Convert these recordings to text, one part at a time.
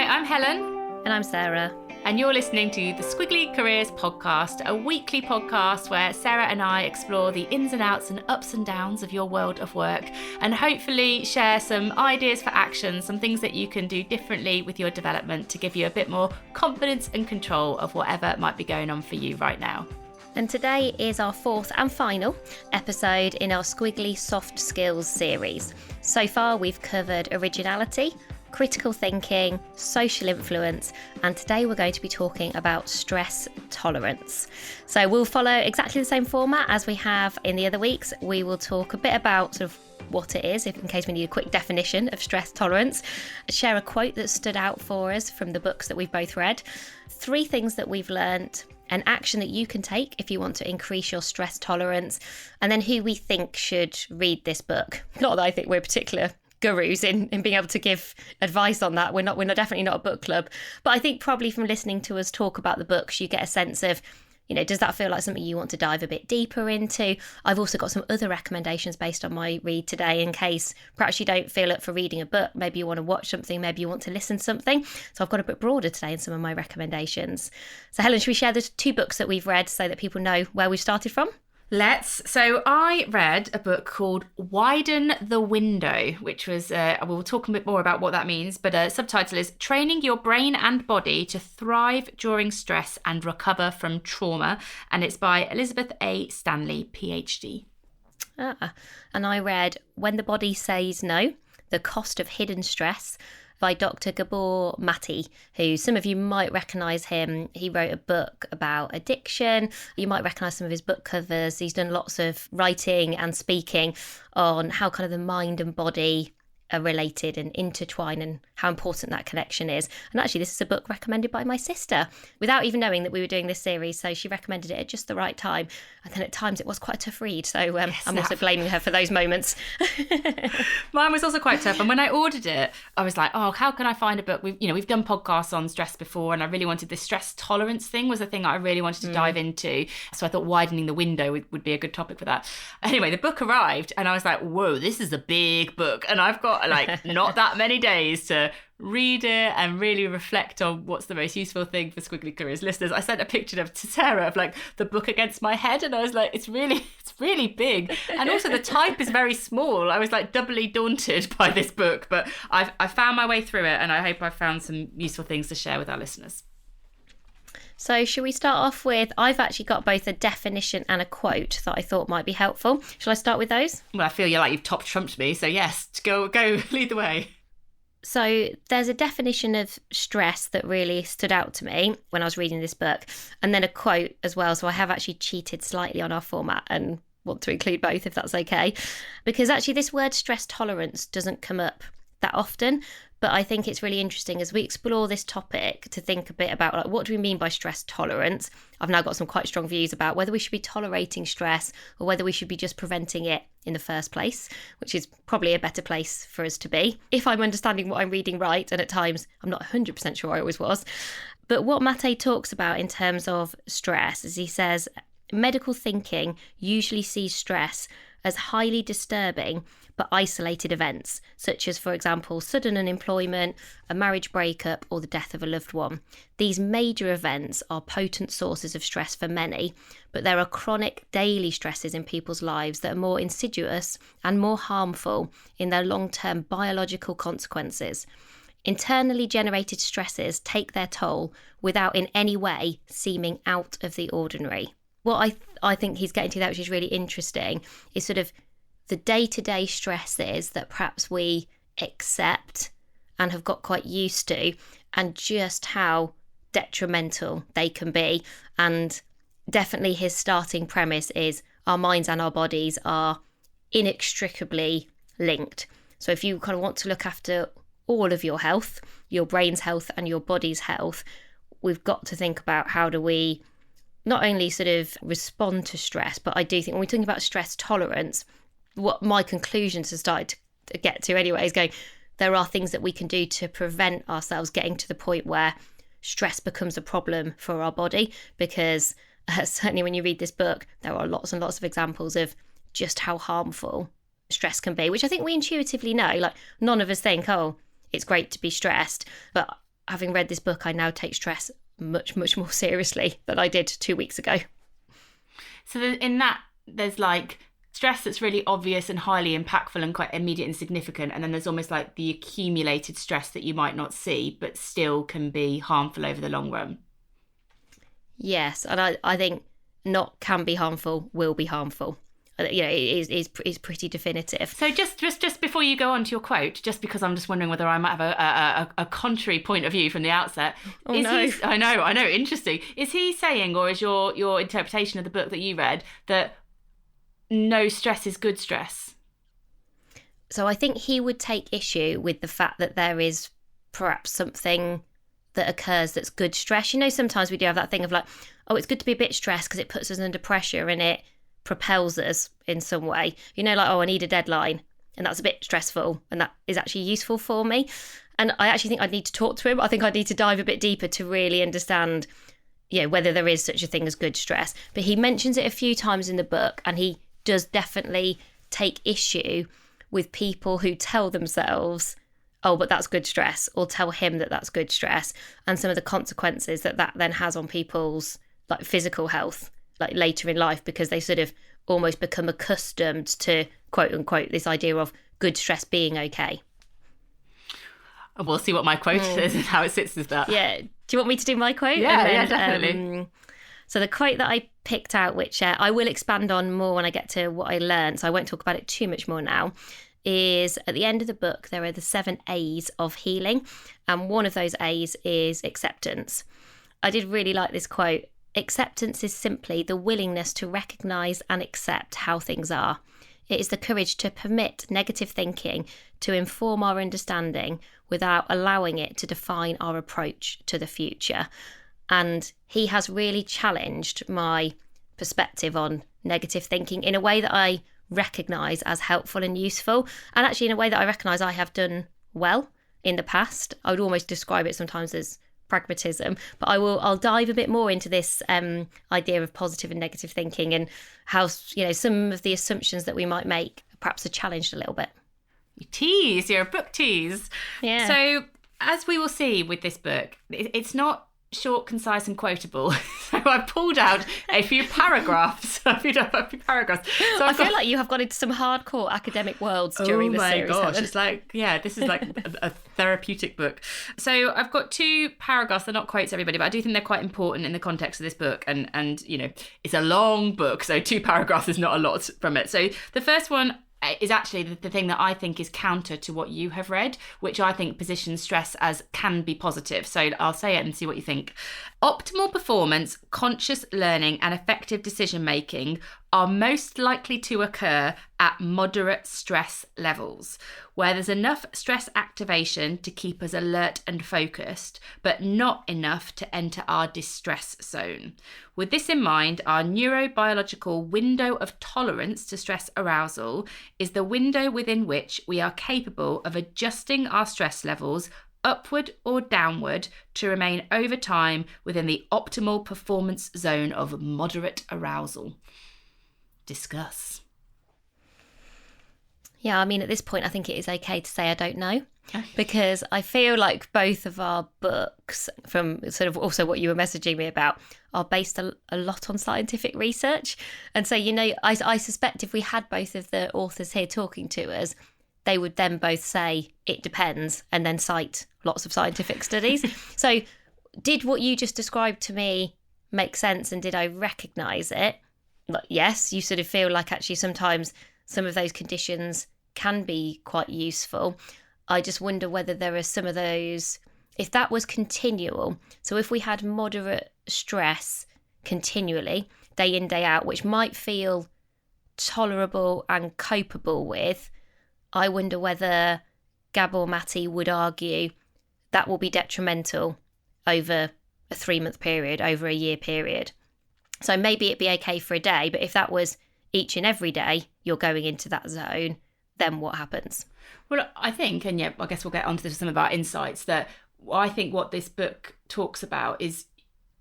I'm Helen. And I'm Sarah. And you're listening to the Squiggly Careers podcast, a weekly podcast where Sarah and I explore the ins and outs and ups and downs of your world of work and hopefully share some ideas for action, some things that you can do differently with your development to give you a bit more confidence and control of whatever might be going on for you right now. And today is our fourth and final episode in our Squiggly Soft Skills series. So far we've covered originality, critical thinking, social influence, and today we're going to be talking about stress tolerance. So we'll follow exactly the same format as we have in the other weeks. We will talk a bit about sort of what it is, if in case we need a quick definition of stress tolerance, share a quote that stood out for us from the books that we've both read, 3 things that we've learnt, an action that you can take if you want to increase your stress tolerance, and then who we think should read this book. Not that I think we're particular gurus in being able to give advice on that. We're definitely not a book club. But I think probably from listening to us talk about the books, you get a sense of, does that feel like something you want to dive a bit deeper into? I've also got some other recommendations based on my read today in case perhaps you don't feel up for reading a book. Maybe you want to watch something, maybe you want to listen to something. So I've got a bit broader today in some of my recommendations. So Helen, should we share the 2 books that we've read so that people know where we started from? Let's. So I read a book called Widen the Window, which was, we'll talk a bit more about what that means, but subtitle is Training Your Brain and Body to Thrive During Stress and Recover from Trauma. And it's by Elizabeth A. Stanley PHD. And I read When the Body Says No, The Cost of Hidden Stress by Dr. Gabor Mate, who some of you might recognise him. He wrote a book about addiction. You might recognise some of his book covers. He's done lots of writing and speaking on how kind of the mind and body are related and intertwined and how important that connection is. And actually, this is a book recommended by my sister without even knowing that we were doing this series. So she recommended it at just the right time. And then at times it was quite a tough read. So I'm also blaming her for those moments. Mine was also quite tough. And when I ordered it, I was like, oh, how can I find a book? We've done podcasts on stress before. And I really wanted this stress tolerance thing was the thing I really wanted to dive into. So I thought widening the window would be a good topic for that. Anyway, the book arrived and I was like, whoa, this is a big book. And I've got not that many days to read it and really reflect on what's the most useful thing for Squiggly Careers listeners. I sent a picture to Sarah of the book against my head and I was like, it's really big. And also the type is very small. I was doubly daunted by this book, but I found my way through it and I hope I've found some useful things to share with our listeners. So should we start off with, I've actually got both a definition and a quote that I thought might be helpful. Shall I start with those? Well, I feel you've top trumped me. So yes, go lead the way. So there's a definition of stress that really stood out to me when I was reading this book, and then a quote as well. So I have actually cheated slightly on our format and want to include both if that's okay. Because actually this word stress tolerance doesn't come up that often. But I think it's really interesting as we explore this topic to think a bit about what do we mean by stress tolerance. I've now got some quite strong views about whether we should be tolerating stress or whether we should be just preventing it in the first place, which is probably a better place for us to be. If I'm understanding what I'm reading right, and at times I'm not 100% sure I always was. But what Mate talks about in terms of stress is he says, medical thinking usually sees stress as highly disturbing but isolated events, such as, for example, sudden unemployment, a marriage breakup, or the death of a loved one. These major events are potent sources of stress for many, but there are chronic daily stresses in people's lives that are more insidious and more harmful in their long-term biological consequences. Internally generated stresses take their toll without in any way seeming out of the ordinary. What I think he's getting to that, which is really interesting, is sort of the day-to-day stresses that perhaps we accept and have got quite used to, and just how detrimental they can be. And definitely his starting premise is our minds and our bodies are inextricably linked. So if you kind of want to look after all of your health, your brain's health and your body's health, we've got to think about how do we not only sort of respond to stress, but I do think when we're talking about stress tolerance, what my conclusions have started to get to anyway is going, there are things that we can do to prevent ourselves getting to the point where stress becomes a problem for our body, because certainly when you read this book, there are lots and lots of examples of just how harmful stress can be, which I think we intuitively know. Like, none of us think, oh, it's great to be stressed. But having read this book, I now take stress much, much more seriously than I did 2 weeks ago. So in that, there's like stress that's really obvious and highly impactful and quite immediate and significant. And then there's almost like the accumulated stress that you might not see, but still can be harmful over the long run. Yes, and I think not can be harmful, will be harmful. You know, it is pretty definitive. So just before you go on to your quote, just because I'm just wondering whether I might have a contrary point of view from the outset. Oh, no. I know, interesting. Is he saying, or is your interpretation of the book that you read, that no stress is good stress? So I think he would take issue with the fact that there is perhaps something that occurs that's good stress. You know, sometimes we do have that thing of like, oh, it's good to be a bit stressed because it puts us under pressure and it propels us in some way. You know, like, oh, I need a deadline and that's a bit stressful and that is actually useful for me. And I actually think I need to talk to him. I think I need to dive a bit deeper to really understand, you know, whether there is such a thing as good stress. But he mentions it a few times in the book, and he does definitely take issue with people who tell themselves, oh, but that's good stress, or tell him that that's good stress, and some of the consequences that then has on people's like physical health, like later in life, because they sort of almost become accustomed to, quote unquote, this idea of good stress being okay. We'll see what my quote is and how it sits with that. Yeah. Do you want me to do my quote? Yeah, definitely. So the quote that I picked out, which I will expand on more when I get to what I learned, so I won't talk about it too much more now, is at the end of the book, there are the 7 A's of healing. And one of those A's is acceptance. I did really like this quote. Acceptance is simply the willingness to recognise and accept how things are. It is the courage to permit negative thinking to inform our understanding without allowing it to define our approach to the future. And he has really challenged my perspective on negative thinking in a way that I recognise as helpful and useful, and actually in a way that I recognise I have done well in the past. I would almost describe it sometimes as pragmatism, but I'll dive a bit more into this idea of positive and negative thinking and how, you know, some of the assumptions that we might make perhaps are challenged a little bit. You're a book tease. Yeah. So as we will see with this book, it's not short, concise and quotable. So I've pulled out a few paragraphs. So I feel like you have gone into some hardcore academic worlds during this series. Oh my gosh, it's like, yeah, this is like a therapeutic book. So I've got 2 paragraphs. They're not quotes, everybody, but I do think they're quite important in the context of this book. And you know, it's a long book, so 2 paragraphs is not a lot from it. So the first one is actually the thing that I think is counter to what you have read, which I think positions stress as can be positive. So I'll say it and see what you think. Optimal performance, conscious learning and effective decision making are most likely to occur at moderate stress levels, where there's enough stress activation to keep us alert and focused, but not enough to enter our distress zone. With this in mind, our neurobiological window of tolerance to stress arousal is the window within which we are capable of adjusting our stress levels upward or downward to remain over time within the optimal performance zone of moderate arousal. Discuss. Yeah, I mean, at this point, I think it is okay to say I don't know, because I feel like both of our books, from sort of also what you were messaging me about, are based a lot on scientific research. And so, you know, I suspect if we had both of the authors here talking to us, they would then both say it depends and then cite lots of scientific studies. So did what you just described to me make sense, and did I recognise it? Like, yes, you sort of feel like actually sometimes some of those conditions can be quite useful. I just wonder whether there are some of those, if that was continual, so if we had moderate stress continually, day in, day out, which might feel tolerable and copeable with, I wonder whether Gabor Mate would argue that will be detrimental over a 3-month period, over a year period. So maybe it'd be okay for a day, but if that was each and every day you're going into that zone, then what happens? Well, I think, and yeah, I guess we'll get onto this with some of our insights, that I think what this book talks about is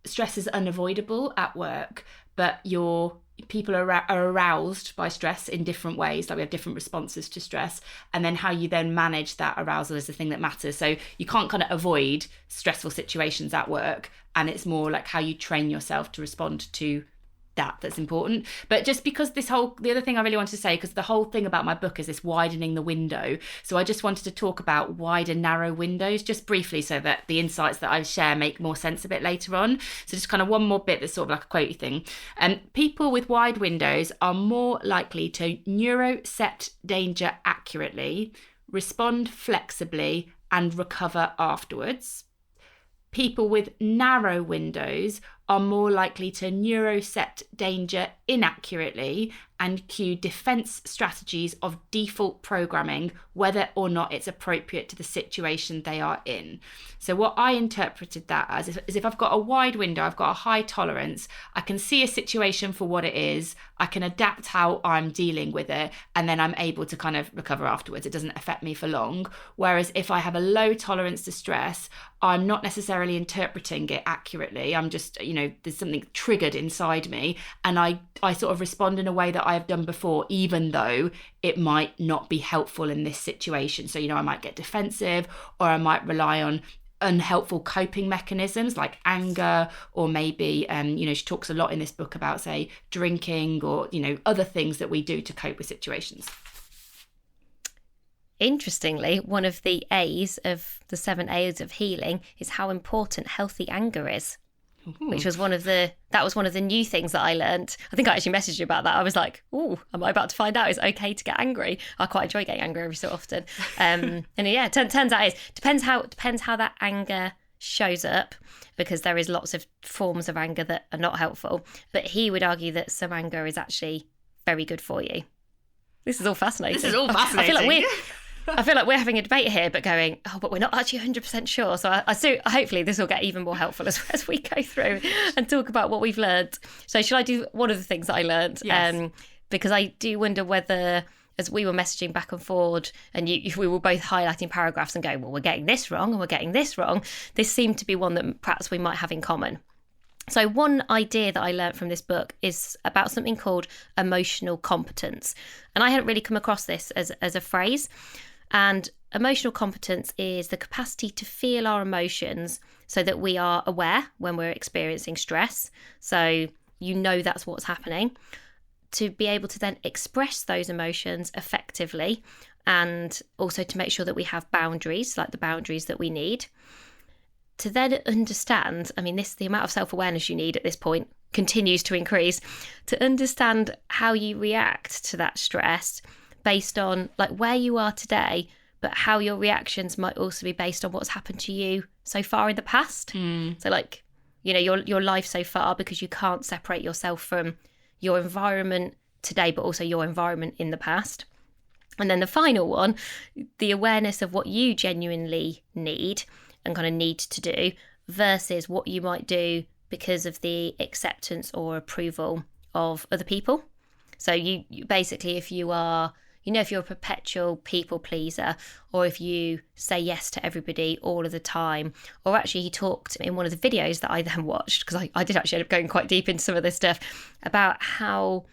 stress is unavoidable at work, but your people are aroused by stress in different ways, like we have different responses to stress, and then how you then manage that arousal is the thing that matters. So you can't kind of avoid stressful situations at work, and it's more like how you train yourself to respond to that's important. But just because the other thing I really wanted to say, because the whole thing about my book is this widening the window, so I just wanted to talk about wide and narrow windows just briefly, so that the insights that I share make more sense a bit later on. So just kind of one more bit that's sort of like a quotey thing. People with wide windows are more likely to neurocept danger accurately, respond flexibly, and recover afterwards. People with narrow windows are more likely to neurocept danger inaccurately and cue defense strategies of default programming, whether or not it's appropriate to the situation they are in. So what I interpreted that as is if I've got a wide window, I've got a high tolerance, I can see a situation for what it is, I can adapt how I'm dealing with it, and then I'm able to kind of recover afterwards. It doesn't affect me for long. Whereas if I have a low tolerance to stress, I'm not necessarily interpreting it accurately. I'm just, there's something triggered inside me, and I sort of respond in a way that I have done before, even though it might not be helpful in this situation. So, I might get defensive, or I might rely on unhelpful coping mechanisms like anger, or maybe, she talks a lot in this book about, say, drinking, or, other things that we do to cope with situations. Interestingly, one of the A's of the 7 A's of healing is how important healthy anger is. Which was one of the new things that I learned. I think I actually messaged you about that. I was like, "Oh, am I about to find out it's okay to get angry?" I quite enjoy getting angry every so often. And yeah, turns out it depends how that anger shows up, because there is lots of forms of anger that are not helpful. But he would argue that some anger is actually very good for you. This is all fascinating. I feel like we're having a debate here, but going, but we're not actually 100% sure. So hopefully this will get even more helpful as we go through and talk about what we've learned. So shall I do one of the things that I learned? Yes. Because I do wonder whether, as we were messaging back and forward, and we were both highlighting paragraphs and going, well, we're getting this wrong and we're getting this wrong. This seemed to be one that perhaps we might have in common. So one idea that I learned from this book is about something called emotional competence. And I hadn't really come across this as a phrase. And emotional competence is the capacity to feel our emotions so that we are aware when we're experiencing stress. So that's what's happening. To be able to then express those emotions effectively, and also to make sure that we have boundaries, like the boundaries that we need. To then understand, the amount of self-awareness you need at this point continues to increase, to understand how you react to that stress based on like where you are today, but how your reactions might also be based on what's happened to you so far in the past. So like, your life so far, because you can't separate yourself from your environment today, but also your environment in the past. And then the final one, the awareness of what you genuinely need and kind of need to do versus what you might do because of the acceptance or approval of other people. So you basically, if you are, if you're a perpetual people pleaser, or if you say yes to everybody all of the time, or actually he talked in one of the videos that I then watched, because I did actually end up going quite deep into some of this stuff, about how,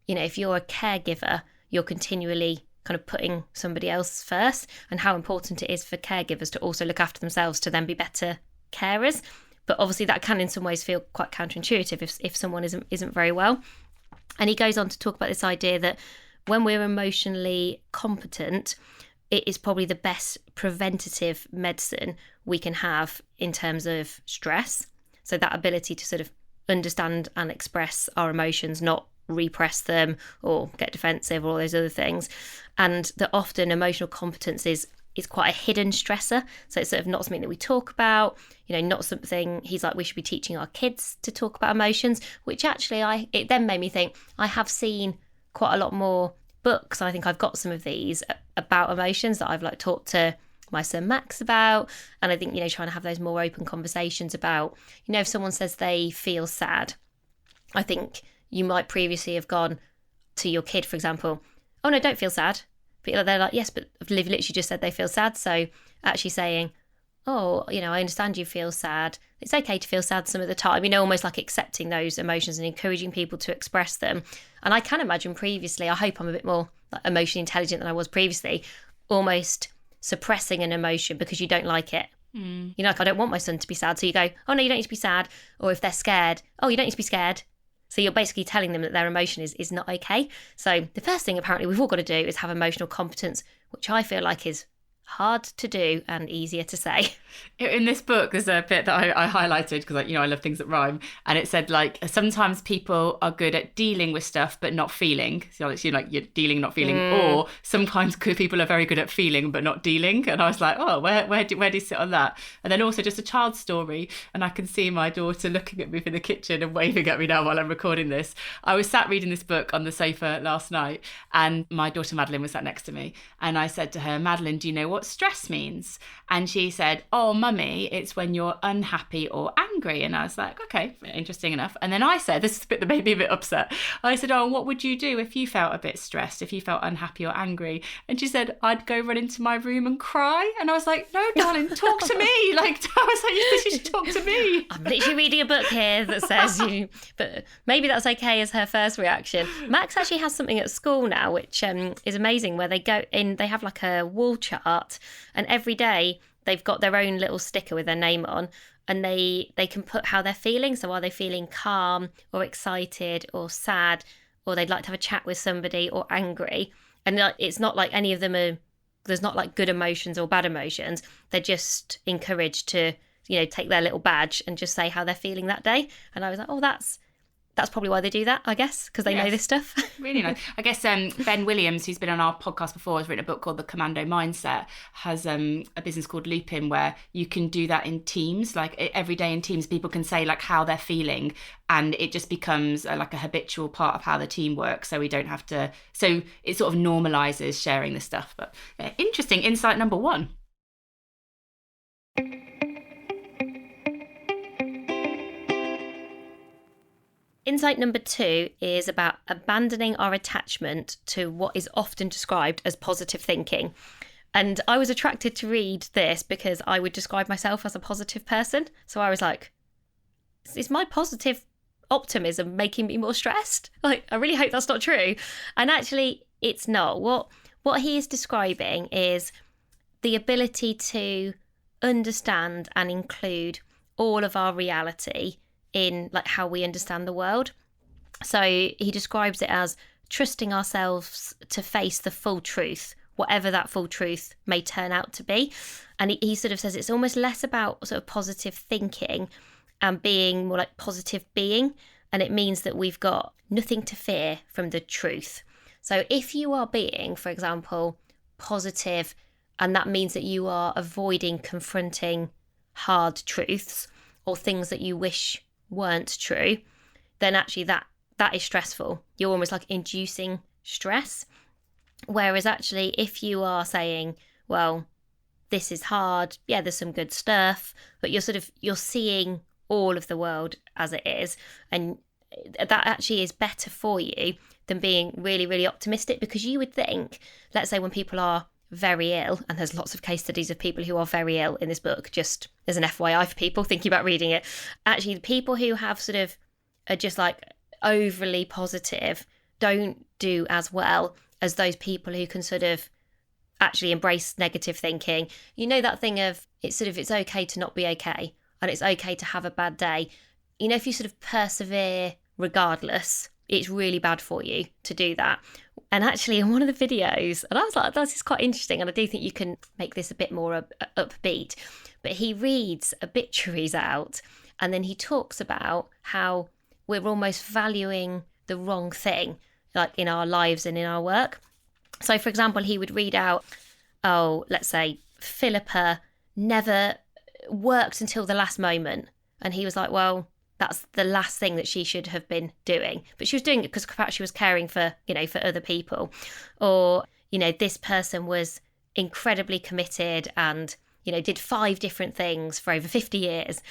if you're a caregiver, you're continually kind of putting somebody else first, and how important it is for caregivers to also look after themselves to then be better carers. But obviously that can in some ways feel quite counterintuitive if someone isn't very well. And he goes on to talk about this idea that when we're emotionally competent, it is probably the best preventative medicine we can have in terms of stress. So that ability to sort of understand and express our emotions, not repress them or get defensive or all those other things. And that often emotional competence is quite a hidden stressor. So it's sort of not something that we talk about, not something he's like, we should be teaching our kids to talk about emotions, which actually it then made me think I have seen quite a lot more books. I think I've got some of these about emotions that I've like taught to my son Max about. And I think, trying to have those more open conversations about, if someone says they feel sad, I think you might previously have gone to your kid, for example, oh no, don't feel sad. But they're like, yes, but I've literally just said they feel sad. So actually saying, oh, I understand you feel sad. it's okay to feel sad some of the time, almost like accepting those emotions and encouraging people to express them. And I can imagine previously, I hope I'm a bit more like emotionally intelligent than I was previously, almost suppressing an emotion because you don't like it. Like, I don't want my son to be sad. So you go, oh no, you don't need to be sad. Or if they're scared, oh, you don't need to be scared. So you're basically telling them that their emotion is not okay. So the first thing apparently we've all got to do is have emotional competence, which I feel like is hard to do and easier to say. In this book, there's a bit that I highlighted because I love things that rhyme, and it said like sometimes people are good at dealing with stuff but not feeling. So it's you're dealing, not feeling, or sometimes people are very good at feeling but not dealing. And I was like, oh, where do you sit on that? And then also just a child's story, and I can see my daughter looking at me from the kitchen and waving at me now while I'm recording this. I was sat reading this book on the sofa last night, and my daughter Madeline was sat next to me, and I said to her, Madeline, do you know what stress means? And she said, oh mummy, it's when you're unhappy or angry. And I was like, okay, interesting enough. And then I said, this is the bit that made me a bit upset, I said, oh, what would you do if you felt a bit stressed, if you felt unhappy or angry? And she said, I'd go run into my room and cry. And I was like, no darling, talk to me. Like, I was like, you should talk to me. I'm literally reading a book here that says you, but maybe that's okay as her first reaction. Max actually has something at school now which is amazing, where they go in, they have like a wall chart, and every day they've got their own little sticker with their name on, and they can put how they're feeling. So are they feeling calm or excited or sad, or they'd like to have a chat with somebody, or angry? And it's not like any of them are, there's not like good emotions or bad emotions. They're just encouraged to, take their little badge and just say how they're feeling that day. And I was like, oh, that's probably why they do that, I guess, because they know this stuff. Really nice. I guess Ben Williams, who's been on our podcast before, has written a book called The Commando Mindset, has a business called Lupin, where you can do that in teams. Like every day in teams, people can say like how they're feeling, and it just becomes like a habitual part of how the team works. So we don't have to, so it sort of normalizes sharing this stuff. But interesting insight number 1. Insight number 2 is about abandoning our attachment to what is often described as positive thinking. And I was attracted to read this because I would describe myself as a positive person. So I was like, is my positive optimism making me more stressed? Like, I really hope that's not true. And actually, it's not. What he is describing is the ability to understand and include all of our reality in like how we understand the world. So he describes it as trusting ourselves to face the full truth, whatever that full truth may turn out to be. And he sort of says it's almost less about sort of positive thinking and being more like positive being. And it means that we've got nothing to fear from the truth. So if you are being, for example, positive, and that means that you are avoiding confronting hard truths or things that you wish weren't true, then actually that is stressful. You're almost like inducing stress. Whereas actually, if you are saying, well, this is hard, yeah, there's some good stuff, but you're seeing all of the world as it is, and that actually is better for you than being really, really optimistic. Because you would think, let's say when people are very ill, and there's lots of case studies of people who are very ill in this book, just as an FYI for people thinking about reading it, actually the people who have sort of are just like overly positive don't do as well as those people who can sort of actually embrace negative thinking. That thing of it's okay to not be okay, and it's okay to have a bad day. If you sort of persevere regardless, it's really bad for you to do that. And actually in one of the videos, and I was like, this is quite interesting, and I do think you can make this a bit more upbeat, but he reads obituaries out, and then he talks about how we're almost valuing the wrong thing, like in our lives and in our work. So for example, he would read out, oh, let's say Philippa never worked until the last moment. And he was like, well, that's the last thing that she should have been doing. But she was doing it because perhaps she was caring for, for other people. Or, this person was incredibly committed and, did 5 different things for over 50 years.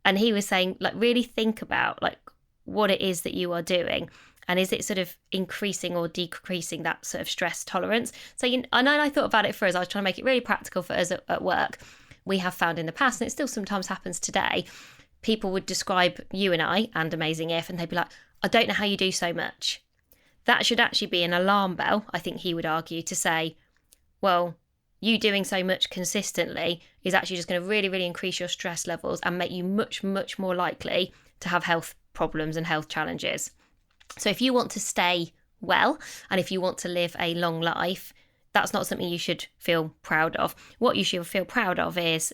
And he was saying, like, really think about, like, what it is that you are doing. And is it sort of increasing or decreasing that sort of stress tolerance? So, I thought about it for us. I was trying to make it really practical for us at work. We have found in the past, and it still sometimes happens today, people would describe you and I and Amazing If, and they'd be like, I don't know how you do so much. That should actually be an alarm bell, I think he would argue, to say, well, you doing so much consistently is actually just going to really, really increase your stress levels and make you much, much more likely to have health problems and health challenges. So if you want to stay well, and if you want to live a long life, that's not something you should feel proud of. What you should feel proud of is,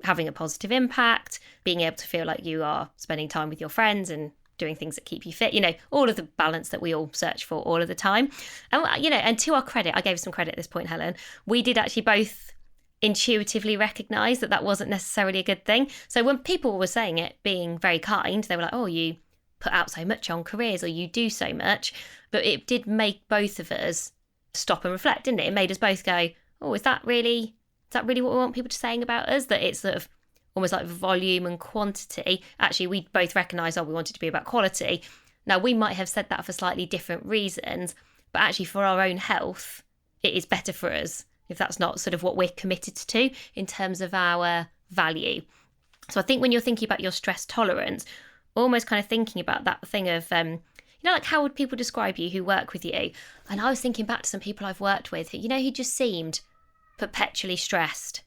having a positive impact, being able to feel like you are spending time with your friends and doing things that keep you fit, all of the balance that we all search for all of the time. And, and to our credit, I gave some credit at this point, Helen, we did actually both intuitively recognise that that wasn't necessarily a good thing. So when people were saying it, being very kind, they were like, oh, you put out so much on careers, or you do so much. But it did make both of us stop and reflect, didn't it? It made us both go, oh, is that really what we want people to saying about us? That it's sort of almost like volume and quantity. Actually, we both recognise, we want it to be about quality. Now, we might have said that for slightly different reasons, but actually for our own health, it is better for us if that's not sort of what we're committed to in terms of our value. So I think when you're thinking about your stress tolerance, almost kind of thinking about that thing of, like how would people describe you who work with you? And I was thinking back to some people I've worked with who just seemed perpetually stressed,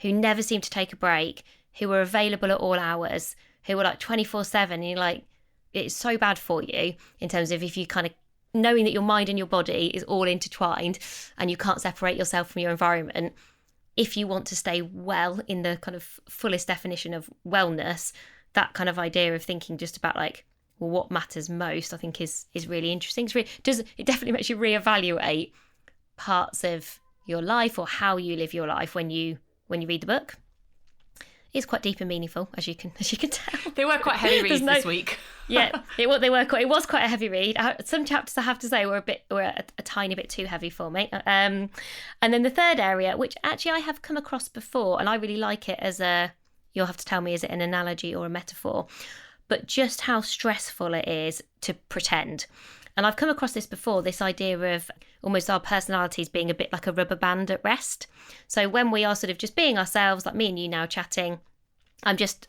who never seemed to take a break, who were available at all hours, who were like 24/7. And you're like, it's so bad for you in terms of if you kind of knowing that your mind and your body is all intertwined and you can't separate yourself from your environment. If you want to stay well in the kind of fullest definition of wellness, that kind of idea of thinking just about like, well, what matters most, I think is really interesting. It definitely makes you reevaluate parts of your life or how you live your life when you read the book. It's quite deep and meaningful, as you can tell. They were quite heavy reads this week. Yeah, it was quite a heavy read. Some chapters, I have to say, were a tiny bit too heavy for me. And then the third area, which actually I have come across before, and I really like it as you'll have to tell me, is it an analogy or a metaphor? But just how stressful it is to pretend. And I've come across this before, this idea of almost our personalities being a bit like a rubber band at rest. So when we are sort of just being ourselves, like me and you now chatting,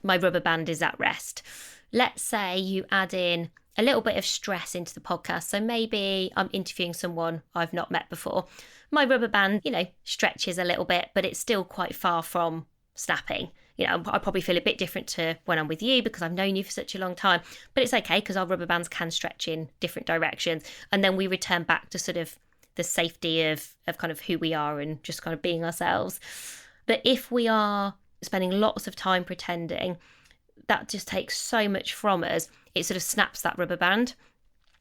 my rubber band is at rest. Let's say you add in a little bit of stress into the podcast. So maybe I'm interviewing someone I've not met before. My rubber band, stretches a little bit, but it's still quite far from snapping. I probably feel a bit different to when I'm with you because I've known you for such a long time, but it's okay because our rubber bands can stretch in different directions. And then we return back to sort of the safety of kind of who we are and just kind of being ourselves. But if we are spending lots of time pretending, that just takes so much from us. It sort of snaps that rubber band.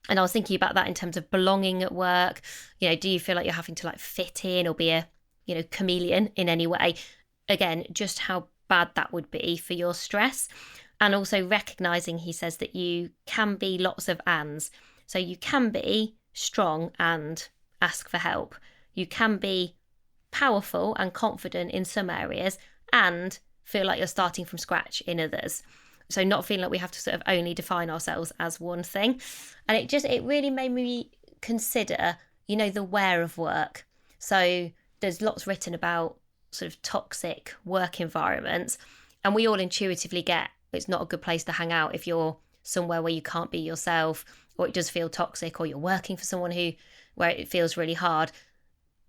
And I was thinking about that in terms of belonging at work. Do you feel like you're having to like fit in or be a, chameleon in any way? Again, just how bad that would be for your stress. And also recognizing, he says, that you can be lots of ands. So you can be strong and ask for help. You can be powerful and confident in some areas and feel like you're starting from scratch in others. So not feeling like we have to sort of only define ourselves as one thing. And it really made me consider, the where of work. So there's lots written about sort of toxic work environments, and we all intuitively get it's not a good place to hang out if you're somewhere where you can't be yourself, or it does feel toxic, or you're working for someone where it feels really hard.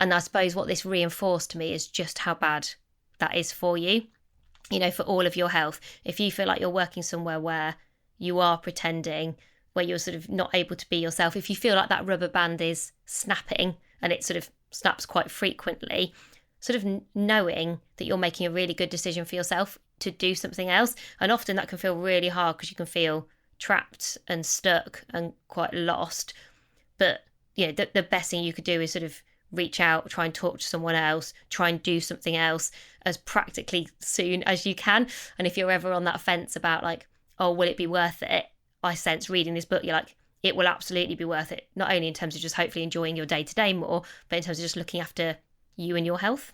And I suppose what this reinforced to me is just how bad that is for you, for all of your health. If you feel like you're working somewhere where you are pretending, where you're sort of not able to be yourself, if you feel like that rubber band is snapping and it sort of snaps quite frequently, sort of knowing that you're making a really good decision for yourself to do something else. And often that can feel really hard because you can feel trapped and stuck and quite lost. But, the best thing you could do is sort of reach out, try and talk to someone else, try and do something else as practically soon as you can. And if you're ever on that fence about like, oh, will it be worth it? I sense reading this book, you're like, it will absolutely be worth it. Not only in terms of just hopefully enjoying your day-to-day more, but in terms of just looking after you and your health.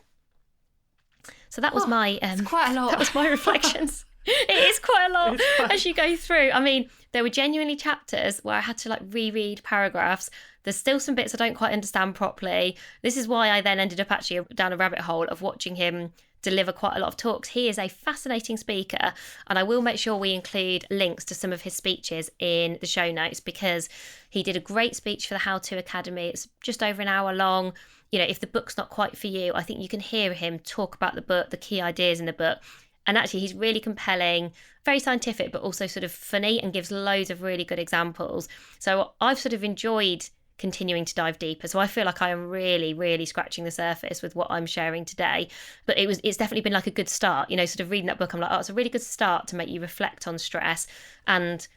So that was my quite a lot. That was my reflections. It is quite a lot as you go through. I mean, there were genuinely chapters where I had to like reread paragraphs. There's still some bits I don't quite understand properly. This is why I then ended up actually down a rabbit hole of watching him deliver quite a lot of talks. He is a fascinating speaker, and I will make sure we include links to some of his speeches in the show notes, because he did a great speech for the How To Academy. It's just over an hour long. You know, if the book's not quite for you, I think you can hear him talk about the book, the key ideas in the book. And actually, he's really compelling, very scientific, but also sort of funny, and gives loads of really good examples. So I've sort of enjoyed continuing to dive deeper. So I feel like I am really, really scratching the surface with what I'm sharing today. But it's definitely been like a good start. You know, sort of reading that book, I'm like, oh, it's a really good start to make you reflect on stress. And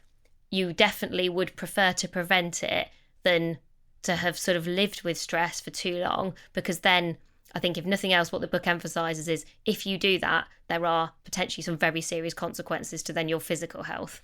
you definitely would prefer to prevent it than to have sort of lived with stress for too long, because then I think if nothing else, what the book emphasises is if you do that, there are potentially some very serious consequences to then your physical health.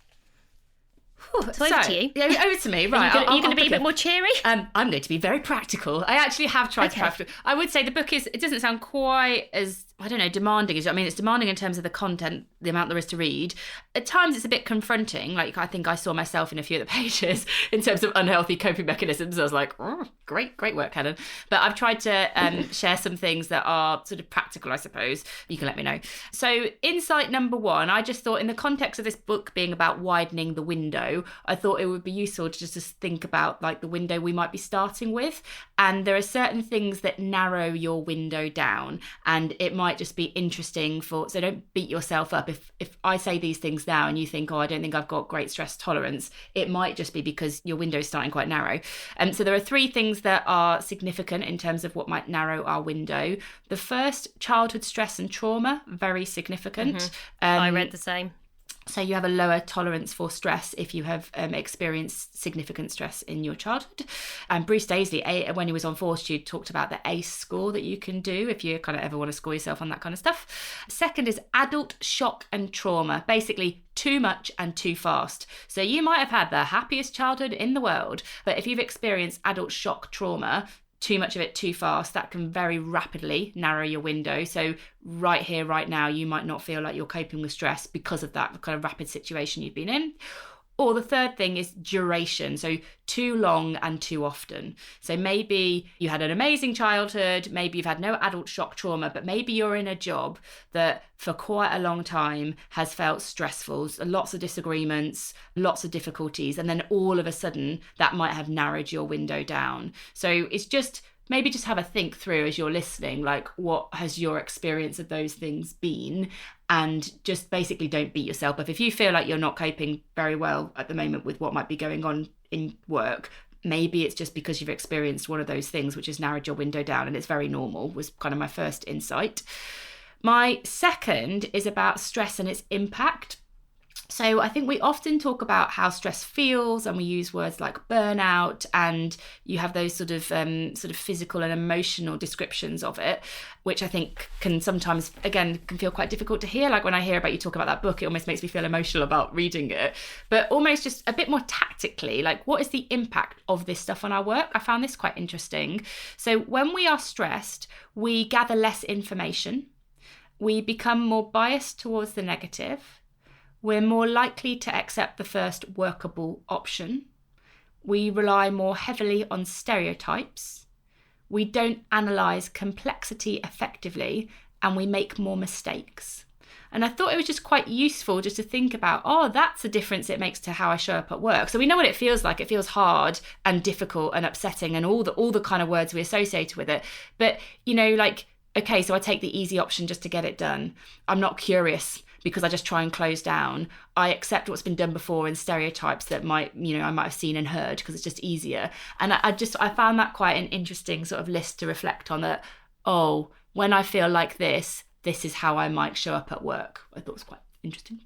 So over to you. Yeah, over to me. Right. Are you going to be a bit more cheery? I'm going to be very practical. I actually have tried to practical. I would say the book it doesn't sound quite as, I don't know, demanding as, I mean, it's demanding in terms of the content, the amount there is to read. At times it's a bit confronting. Like, I think I saw myself in a few of the pages in terms of unhealthy coping mechanisms. I was like, oh, great work, Helen. But I've tried to share some things that are sort of practical, I suppose. You can let me know. So insight number one, I just thought in the context of this book being about widening the window, I thought it would be useful to just think about like the window we might be starting with. And there are certain things that narrow your window down, and it might just be interesting so don't beat yourself up. If I say these things now and you think, oh, I don't think I've got great stress tolerance, it might just be because your window is starting quite narrow. So there are three things that are significant in terms of what might narrow our window. The first, childhood stress and trauma, very significant. Mm-hmm. I read the same. So you have a lower tolerance for stress if you have experienced significant stress in your childhood. And Bruce Daisley, when he was on Fortitude, talked about the ACE score that you can do if you kind of ever want to score yourself on that kind of stuff. Second is adult shock and trauma, basically too much and too fast. So you might have had the happiest childhood in the world, but if you've experienced adult shock trauma, too much of it too fast, that can very rapidly narrow your window. So right here, right now, you might not feel like you're coping with stress because of that kind of rapid situation you've been in. Or the third thing is duration. So too long and too often. So maybe you had an amazing childhood, maybe you've had no adult shock trauma, but maybe you're in a job that for quite a long time has felt stressful, lots of disagreements, lots of difficulties, and then all of a sudden that might have narrowed your window down. So it's just maybe just have a think through as you're listening, like what has your experience of those things been? And just basically don't beat yourself up. If you feel like you're not coping very well at the moment with what might be going on in work, maybe it's just because you've experienced one of those things which has narrowed your window down, and it's very normal, was kind of my first insight. My second is about stress and its impact. So I think we often talk about how stress feels, and we use words like burnout, and you have those sort of physical and emotional descriptions of it, which I think can sometimes, again, can feel quite difficult to hear. Like when I hear about you talk about that book, it almost makes me feel emotional about reading it. But almost just a bit more tactically, like what is the impact of this stuff on our work? I found this quite interesting. So when we are stressed, we gather less information. We become more biased towards the negative. We're more likely to accept the first workable option. We rely more heavily on stereotypes. We don't analyse complexity effectively, and we make more mistakes. And I thought it was just quite useful just to think about, oh, that's the difference it makes to how I show up at work. So we know what it feels like. It feels hard and difficult and upsetting and all the kind of words we associate with it. But, you know, like, okay, so I take the easy option just to get it done. I'm not curious because I just try and close down. I accept what's been done before and stereotypes that I might have seen and heard because it's just easier. And I found that quite an interesting sort of list to reflect on, that, oh, when I feel like this is how I might show up at work. I thought it was quite interesting.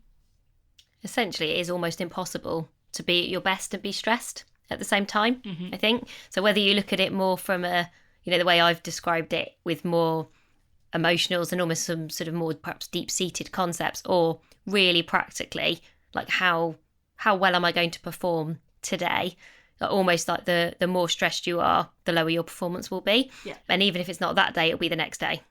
Essentially, it is almost impossible to be at your best and be stressed at the same time, I think. So whether you look at it more from the way I've described it, with more emotionals and almost some sort of more perhaps deep-seated concepts, or really practically, like how well am I going to perform today? Almost like the more stressed you are, the lower your performance will be. Yeah. And even if it's not that day, it'll be the next day.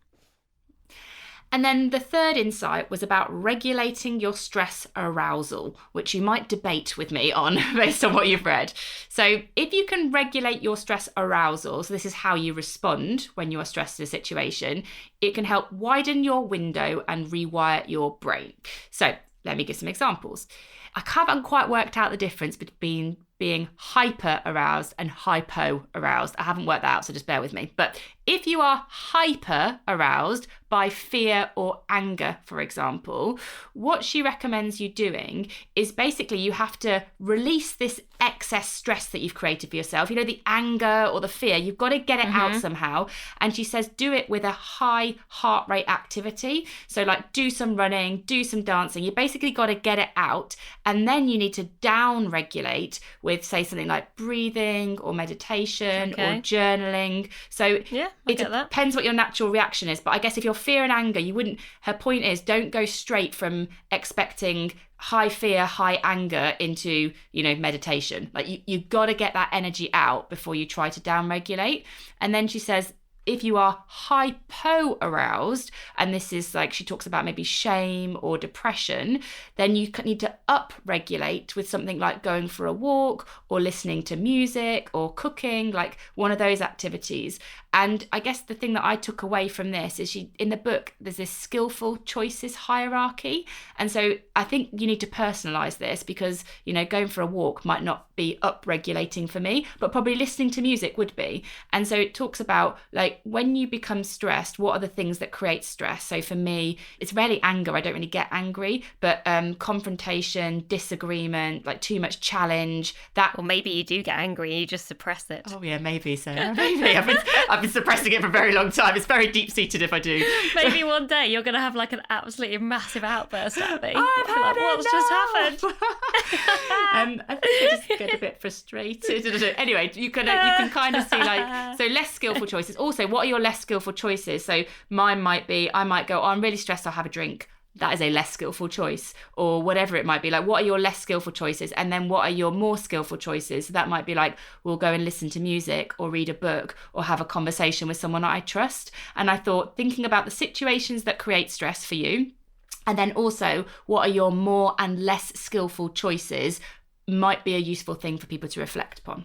And then the third insight was about regulating your stress arousal, which you might debate with me on based on what you've read. So if you can regulate your stress arousal, so this is how you respond when you are stressed in a situation, it can help widen your window and rewire your brain. So let me give some examples. I haven't quite worked out the difference between being hyper aroused and hypo aroused. I haven't worked that out, so just bear with me. But if you are hyper aroused by fear or anger, for example, what she recommends you doing is basically you have to release this excess stress that you've created for yourself. You know, the anger or the fear, you've got to get it out somehow. And she says do it with a high heart rate activity. So like do some running, do some dancing. You basically got to get it out. And then you need to down regulate with, say, something like breathing or meditation or journaling. So yeah, it depends what your natural reaction is. But I guess if you're fear and anger, you wouldn't, her point is don't go straight from expecting high fear, high anger into, you know, meditation. Like you got to get that energy out before you try to down regulate. And then she says, if you are hypo aroused, and this is like, she talks about maybe shame or depression, then you need to up regulate with something like going for a walk or listening to music or cooking, like one of those activities. And I guess the thing that I took away from this is in the book, there's this skillful choices hierarchy. And so I think you need to personalize this because, you know, going for a walk might not be up regulating for me, but probably listening to music would be. And so it talks about like when you become stressed, what are the things that create stress? So for me, it's rarely anger. I don't really get angry, but confrontation, disagreement, like too much challenge, that. Or maybe you do get angry and you just suppress it. Oh yeah, maybe so. Maybe. I've been suppressing it for a very long time. It's very deep-seated if I do. Maybe one day you're going to have like an absolutely massive outburst at me. I've had like, what's just happened? I think I just get a bit frustrated. Anyway, you can kind of see like, so less skillful choices. Also, what are your less skillful choices? So mine might be, I might go, oh, I'm really stressed, I'll have a drink. That is a less skillful choice, or whatever it might be. Like, what are your less skillful choices? And then what are your more skillful choices? So that might be like, we'll go and listen to music or read a book or have a conversation with someone I trust. And I thought, thinking about the situations that create stress for you, and then also what are your more and less skillful choices, might be a useful thing for people to reflect upon.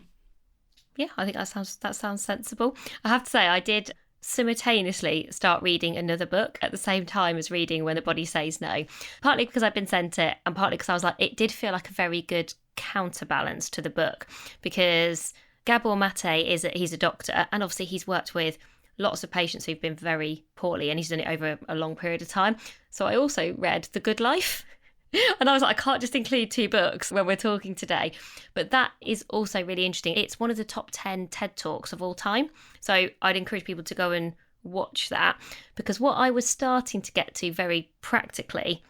Yeah, I think that sounds sensible. I have to say, I did simultaneously start reading another book at the same time as reading When the Body Says No, partly because I've been sent it and partly because I was like, it did feel like a very good counterbalance to the book, because Gabor Mate he's a doctor, and obviously he's worked with lots of patients who've been very poorly, and he's done it over a long period of time. So I also read The Good Life. And I was like, I can't just include two books when we're talking today. But that is also really interesting. It's one of the top 10 TED Talks of all time. So I'd encourage people to go and watch that, because what I was starting to get to very practically,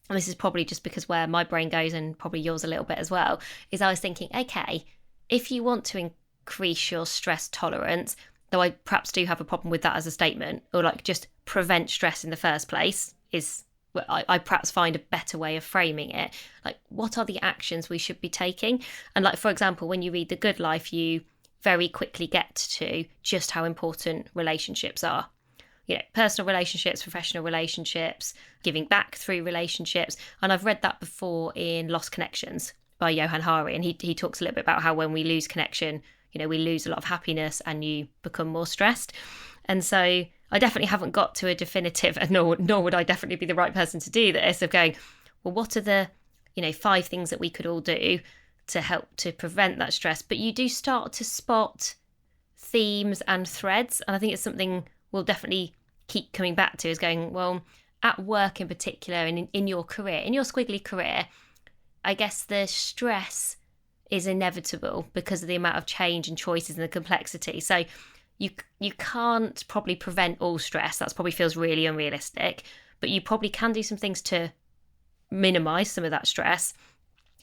and this is probably just because where my brain goes and probably yours a little bit as well, is I was thinking, okay, if you want to increase your stress tolerance, though I perhaps do have a problem with that as a statement, or like just prevent stress in the first place is... I perhaps find a better way of framing it. Like, what are the actions we should be taking? And like, for example, when you read The Good Life, you very quickly get to just how important relationships are. You know, personal relationships, professional relationships, giving back through relationships. And I've read that before in Lost Connections by Johan Hari. And he talks a little bit about how when we lose connection, you know, we lose a lot of happiness and you become more stressed. And so I definitely haven't got to a definitive, and nor would I definitely be the right person to do this, of going, well, what are the, 5 things that we could all do to help to prevent that stress? But you do start to spot themes and threads. And I think it's something we'll definitely keep coming back to, is going, well, at work in particular, and in your career, in your squiggly career, I guess the stress is inevitable because of the amount of change and choices and the complexity. So you can't probably prevent all stress. That probably feels really unrealistic, but you probably can do some things to minimise some of that stress.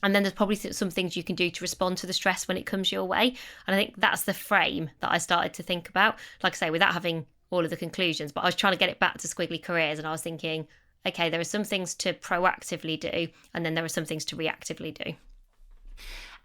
And then there's probably some things you can do to respond to the stress when it comes your way. And I think that's the frame that I started to think about, like I say, without having all of the conclusions. But I was trying to get it back to Squiggly Careers, and I was thinking, okay, there are some things to proactively do, and then there are some things to reactively do.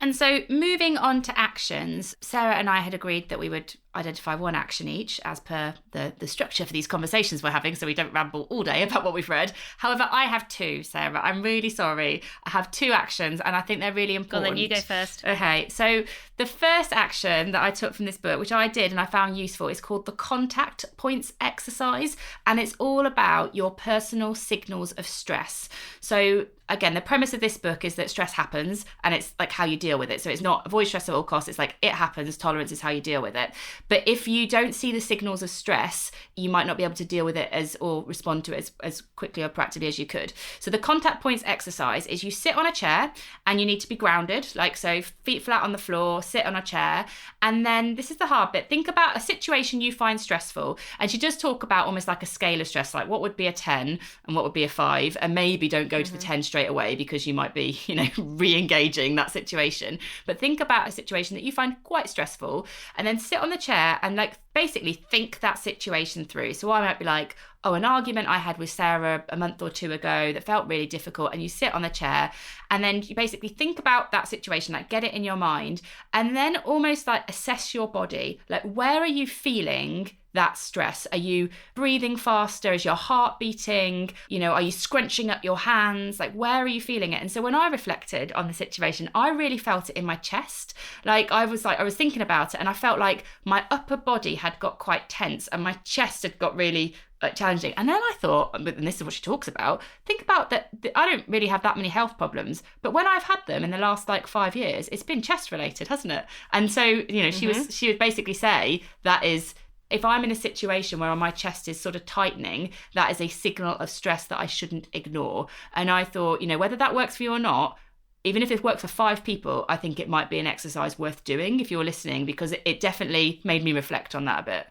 And so moving on to actions, Sarah and I had agreed that we would identify one action each as per the structure for these conversations we're having, so we don't ramble all day about what we've read. However, I have two, Sarah. I'm really sorry. I have two actions, and I think they're really important. Go on, then you go first. Okay, so the first action that I took from this book, which I did and I found useful, is called the contact points exercise, and it's all about your personal signals of stress. So again, the premise of this book is that stress happens and it's like how you deal with it. So it's not avoid stress at all costs. It's like it happens. Tolerance is how you deal with it. But if you don't see the signals of stress, you might not be able to deal with it or respond to it as quickly or proactively as you could. So the contact points exercise is you sit on a chair and you need to be grounded, like so, feet flat on the floor, sit on a chair. And then this is the hard bit. Think about a situation you find stressful. And she does talk about almost like a scale of stress, like what would be a 10 and what would be a 5. And maybe don't go to the 10 straight away because you might be, re-engaging that situation. But think about a situation that you find quite stressful and then sit on the chair and like basically think that situation through. So I might be like, an argument I had with Sarah a month or two ago that felt really difficult, and you sit on the chair and then you basically think about that situation, like get it in your mind, and then almost like assess your body. Like, where are you feeling that stress? Are you breathing faster? Is your heart beating? Are you scrunching up your hands? Like, where are you feeling it? And so when I reflected on the situation, I really felt it in my chest. I was thinking about it and I felt like my upper body had got quite tense and my chest had got really challenging. And then I thought, and this is what she talks about, think about that I don't really have that many health problems, but when I've had them in the last 5 years, it's been chest related, hasn't it? And so, she would basically say that is, if I'm in a situation where my chest is sort of tightening, that is a signal of stress that I shouldn't ignore. And I thought, whether that works for you or not, even if it works for 5 people, I think it might be an exercise worth doing if you're listening, because it definitely made me reflect on that a bit.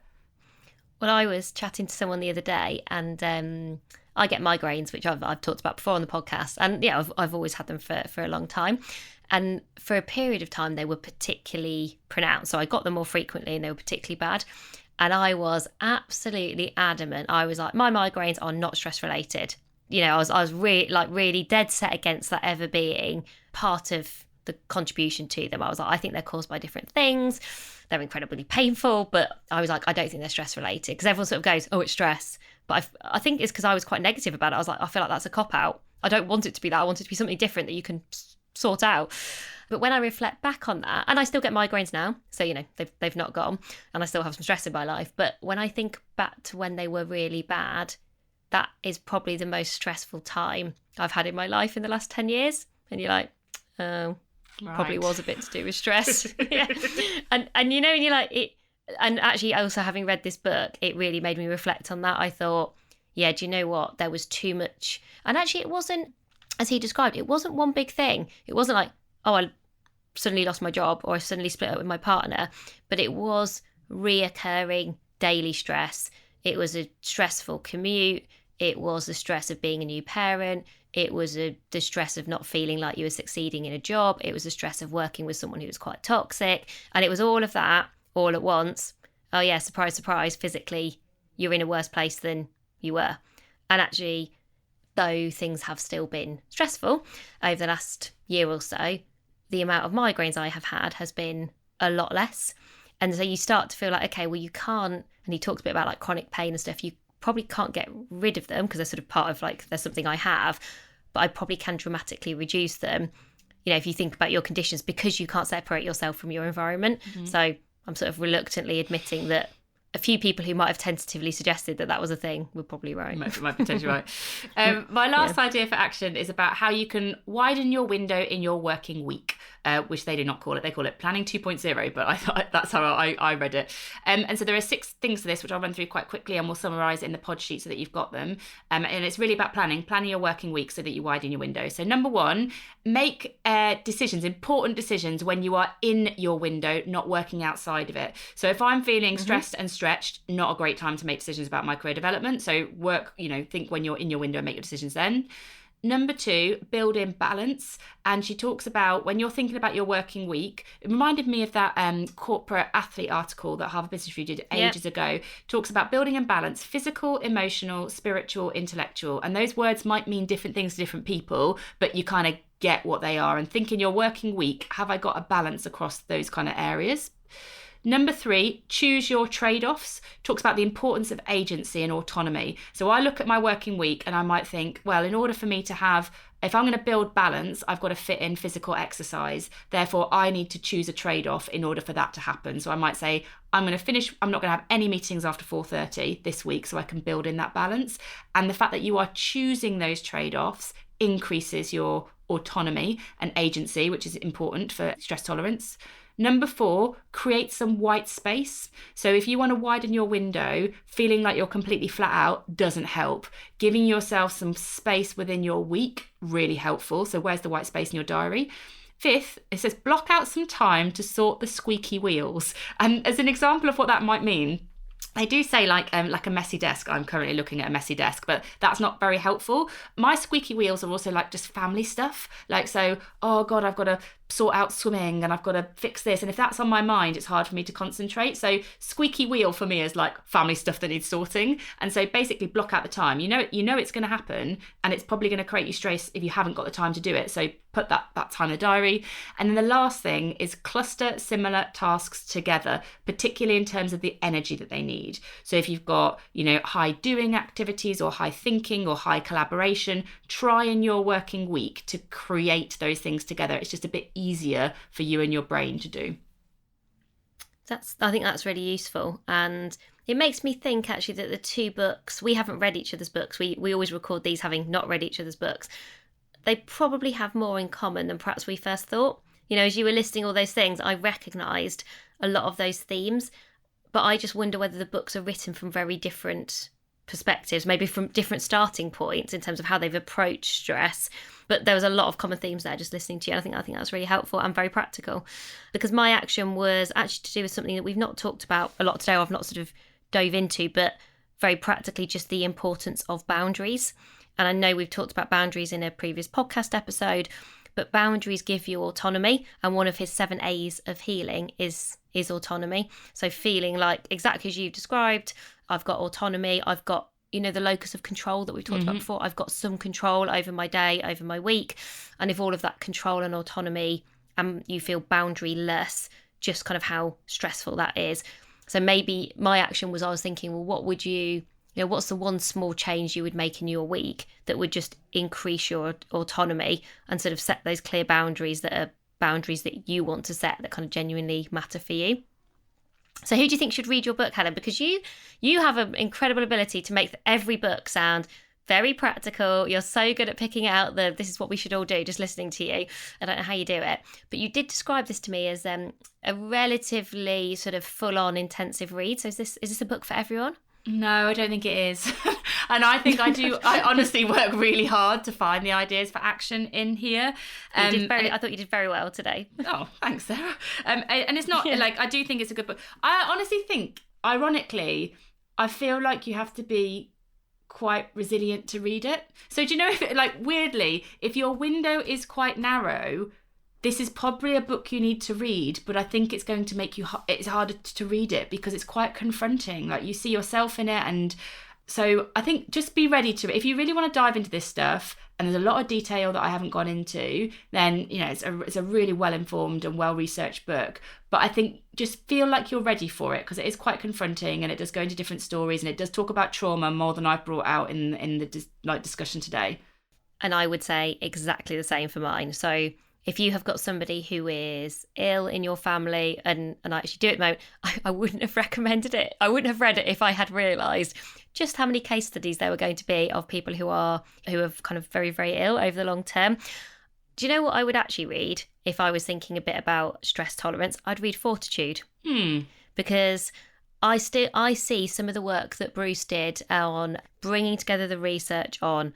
Well, I was chatting to someone the other day, and I get migraines, which I've talked about before on the podcast. And yeah, I've always had them for a long time. And for a period of time, they were particularly pronounced. So I got them more frequently and they were particularly bad. And I was absolutely adamant. I was like, my migraines are not stress related. I was really dead set against that ever being part of the contribution to them. I was like, I think they're caused by different things. They're incredibly painful, but I was like, I don't think they're stress related, because everyone sort of goes, it's stress. But I think it's because I was quite negative about it. I was like, I feel like that's a cop out. I don't want it to be that. I want it to be something different that you can sort out. But when I reflect back on that, and I still get migraines now, so they've not gone, and I still have some stress in my life. But when I think back to when they were really bad, that is probably the most stressful time I've had in my life in the last 10 years. And you're like, oh, right. Probably was a bit to do with stress. Yeah. And you're like it. And actually, also having read this book, it really made me reflect on that. I thought, yeah, do you know what? There was too much. And actually, it wasn't, as he described, it wasn't one big thing. It wasn't like, I suddenly lost my job or I suddenly split up with my partner. But it was reoccurring daily stress. It was a stressful commute. It was the stress of being a new parent. It was the stress of not feeling like you were succeeding in a job. It was the stress of working with someone who was quite toxic. And it was all of that all at once. Oh yeah, surprise, surprise, physically, you're in a worse place than you were. And actually, though things have still been stressful over the last year or so, the amount of migraines I have had has been a lot less. And so you start to feel like, okay, well, you can't, and he talks a bit about chronic pain and stuff, you probably can't get rid of them because they're sort of part of there's something I have, but I probably can dramatically reduce them, if you think about your conditions, because you can't separate yourself from your environment. Mm-hmm. So I'm sort of reluctantly admitting that a few people who might have tentatively suggested that was a thing were probably right. Might be potentially right. My last idea for action is about how you can widen your window in your working week, which they do not call it. They call it Planning 2.0, but I thought that's how I read it. And so there are 6 things to this, which I'll run through quite quickly and we'll summarise in the pod sheet so that you've got them. And it's really about planning your working week so that you widen your window. So number 1, make decisions, important decisions when you are in your window, not working outside of it. So if I'm feeling stressed and stretched, not a great time to make decisions about my career development. So work, think when you're in your window and make your decisions then. Number 2, build in balance. And she talks about when you're thinking about your working week, it reminded me of that corporate athlete article that Harvard Business Review did ages ago. Talks about building in balance, physical, emotional, spiritual, intellectual. And those words might mean different things to different people, but you kind of get what they are. And think in your working week, have I got a balance across those kind of areas? Number 3, choose your trade-offs. Talks about the importance of agency and autonomy. So I look at my working week and I might think, well, in order for me to have, if I'm going to build balance, I've got to fit in physical exercise. Therefore, I need to choose a trade-off in order for that to happen. So I might say, I'm not going to have any meetings after 4:30 this week so I can build in that balance. And the fact that you are choosing those trade-offs increases your autonomy and agency, which is important for stress tolerance. Number 4, create some white space. So if you want to widen your window, feeling like you're completely flat out doesn't help. Giving yourself some space within your week, really helpful. So where's the white space in your diary? 5th, it says block out some time to sort the squeaky wheels. And as an example of what that might mean, they do say like a messy desk. I'm currently looking at a messy desk, but that's not very helpful. My squeaky wheels are also like just family stuff. Like, so, oh God, I've got to sort out swimming and I've got to fix this. And if that's on my mind, it's hard for me to concentrate. So squeaky wheel for me is like family stuff that needs sorting. And so basically block out the time. You know it's going to happen and it's probably going to create you stress if you haven't got the time to do it. So put that time in the diary. And then the last thing is cluster similar tasks together, particularly in terms of the energy that they need. So if you've got, high doing activities or high thinking or high collaboration, try in your working week to create those things together. It's just a bit easier for you and your brain to do. I think that's really useful. And it makes me think actually that the 2 books, we haven't read each other's books. We always record these having not read each other's books. They probably have more in common than perhaps we first thought. As you were listing all those things, I recognised a lot of those themes, but I just wonder whether the books are written from very different perspectives, maybe from different starting points in terms of how they've approached stress. But there was a lot of common themes there just listening to you. And I think that's really helpful and very practical, because my action was actually to do with something that we've not talked about a lot today, or I've not sort of dove into, but very practically just the importance of boundaries. And I know we've talked about boundaries in a previous podcast episode, but boundaries give you autonomy. And one of his 7 A's of healing is autonomy. So feeling like, exactly as you've described, I've got autonomy, I've got, the locus of control that we've talked about before. I've got some control over my day, over my week. And if all of that control and autonomy, you feel boundaryless, just kind of how stressful that is. So maybe my action was, I was thinking, well, what would what's the one small change you would make in your week that would just increase your autonomy and sort of set those clear boundaries that are boundaries that you want to set that kind of genuinely matter for you? So who do you think should read your book, Helen? Because you have an incredible ability to make every book sound very practical. You're so good at picking out this is what we should all do, just listening to you. I don't know how you do it, but you did describe this to me as a relatively sort of full-on intensive read. So is this a book for everyone? No, I don't think it is. And I think I honestly work really hard to find the ideas for action in here. I thought you did very well today. Oh, thanks, Sarah. And it's not like, I do think it's a good book. I honestly think, ironically, I feel like you have to be quite resilient to read it. So do you know, weirdly, if your window is quite narrow, this is probably a book you need to read, but I think it's going to make it's harder to read it because it's quite confronting. Like, you see yourself in it. And so I think just be ready if you really want to dive into this stuff, and there's a lot of detail that I haven't gone into, then, it's a really well-informed and well-researched book. But I think just feel like you're ready for it, because it is quite confronting and it does go into different stories, and it does talk about trauma more than I've brought out in the discussion today. And I would say exactly the same for mine. So if you have got somebody who is ill in your family, and I actually do it at the moment, I wouldn't have recommended it. I wouldn't have read it if I had realised just how many case studies there were going to be of people who are kind of very, very ill over the long term. Do you know what I would actually read if I was thinking a bit about stress tolerance? I'd read Fortitude. Because I see some of the work that Bruce did on bringing together the research on,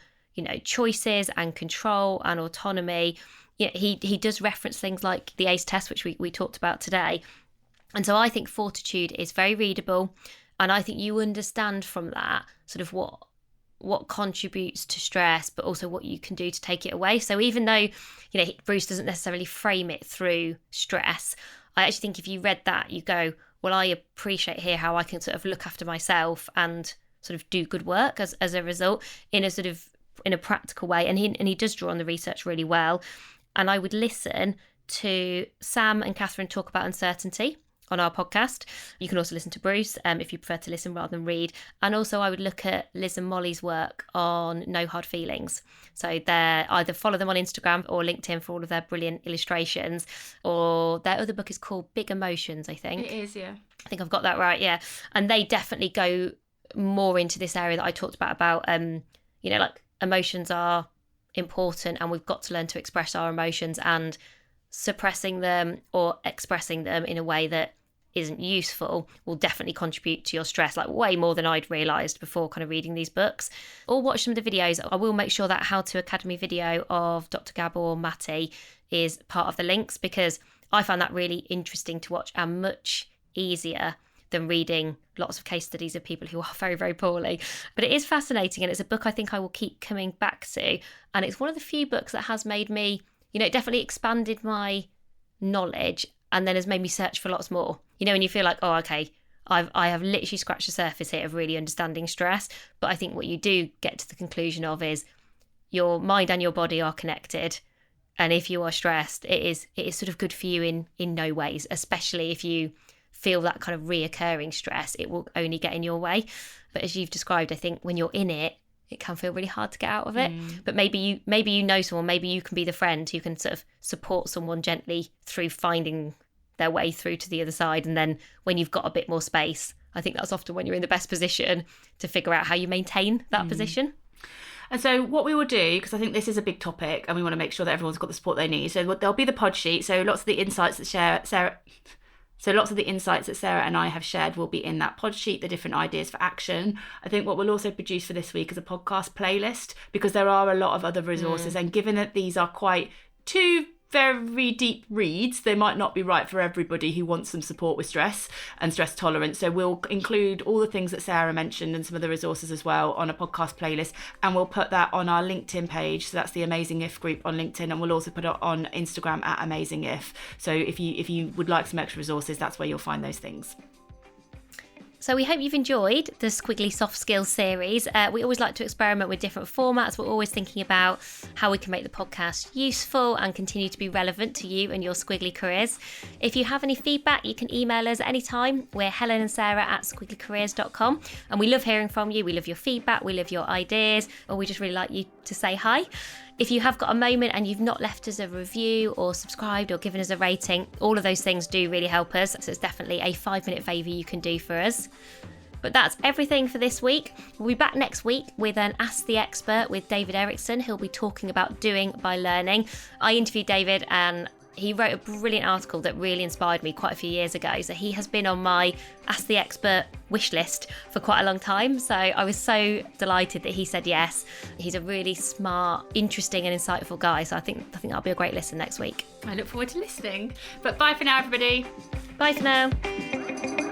choices and control and autonomy. He does reference things like the ACE test, which we talked about today. And so I think Fortitude is very readable. And I think you understand from that sort of what contributes to stress, but also what you can do to take it away. So even though, Bruce doesn't necessarily frame it through stress, I actually think if you read that, you go, well, I appreciate here how I can sort of look after myself and sort of do good work as a result in a practical way. And he does draw on the research really well. And I would listen to Sam and Catherine talk about uncertainty. on our podcast. You can also listen to Bruce if you prefer to listen rather than read. And also I would look at Liz and Molly's work on No Hard Feelings. So they're either follow them on Instagram or LinkedIn for all of their brilliant illustrations, or their other book is called Big Emotions, I think. It is, yeah. I think I've got that right, yeah. And they definitely go more into this area that I talked about, like emotions are important and we've got to learn to express our emotions, and suppressing them or expressing them in a way that isn't useful will definitely contribute to your stress, like way more than I'd realised before kind of reading these books. Or watch some of the videos. I will make sure that How to Academy video of Dr. Gabor Mate is part of the links, because I found that really interesting to watch and much easier than reading lots of case studies of people who are very, very poorly. But it is fascinating, and it's a book I think I will keep coming back to. And it's one of the few books that has made me, it definitely expanded my knowledge and then has made me search for lots more. When you feel like, oh, okay, I have literally scratched the surface here of really understanding stress. But I think what you do get to the conclusion of is your mind and your body are connected. And if you are stressed, it is sort of good for you in no ways, especially if you feel that kind of reoccurring stress. It will only get in your way. But as you've described, I think when you're in it, it can feel really hard to get out of it. But maybe you know someone, maybe you can be the friend who can sort of support someone gently through finding their way through to the other side. And then when you've got a bit more space, I think that's often when you're in the best position to figure out how you maintain that position. And so what we will do, because I think this is a big topic and we want to make sure that everyone's got the support they need. So there'll be the pod sheet. So lots of the insights that Sarah and I have shared will be in that pod sheet, the different ideas for action. I think what we'll also produce for this week is a podcast playlist, because there are a lot of other resources. And given that these are quite two very deep reads, they might not be right for everybody who wants some support with stress and stress tolerance. So we'll include all the things that Sarah mentioned and some of the resources as well on a podcast playlist, and we'll put that on our LinkedIn page. So that's the Amazing If group on LinkedIn, and we'll also put it on Instagram at Amazing If. So if you would like some extra resources, that's where you'll find those things. So we hope you've enjoyed the Squiggly Soft Skills series. We always like to experiment with different formats. We're always thinking about how we can make the podcast useful and continue to be relevant to you and your squiggly careers. If you have any feedback, you can email us anytime. We're Helen and Sarah at squigglycareers.com. And we love hearing from you. We love your feedback. We love your ideas. Or we just really like you to say hi. If you have got a moment and you've not left us a review or subscribed or given us a rating, all of those things do really help us. So it's definitely a 5-minute favour you can do for us. But that's everything for this week. We'll be back next week with an Ask the Expert with David Erickson. He'll be talking about doing by learning. I interviewed David and he wrote a brilliant article that really inspired me quite a few years ago. So he has been on my Ask the Expert wish list for quite a long time. So I was so delighted that he said yes. He's a really smart, interesting and insightful guy. So I think that'll be a great listen next week. I look forward to listening. But bye for now, everybody. Bye for now.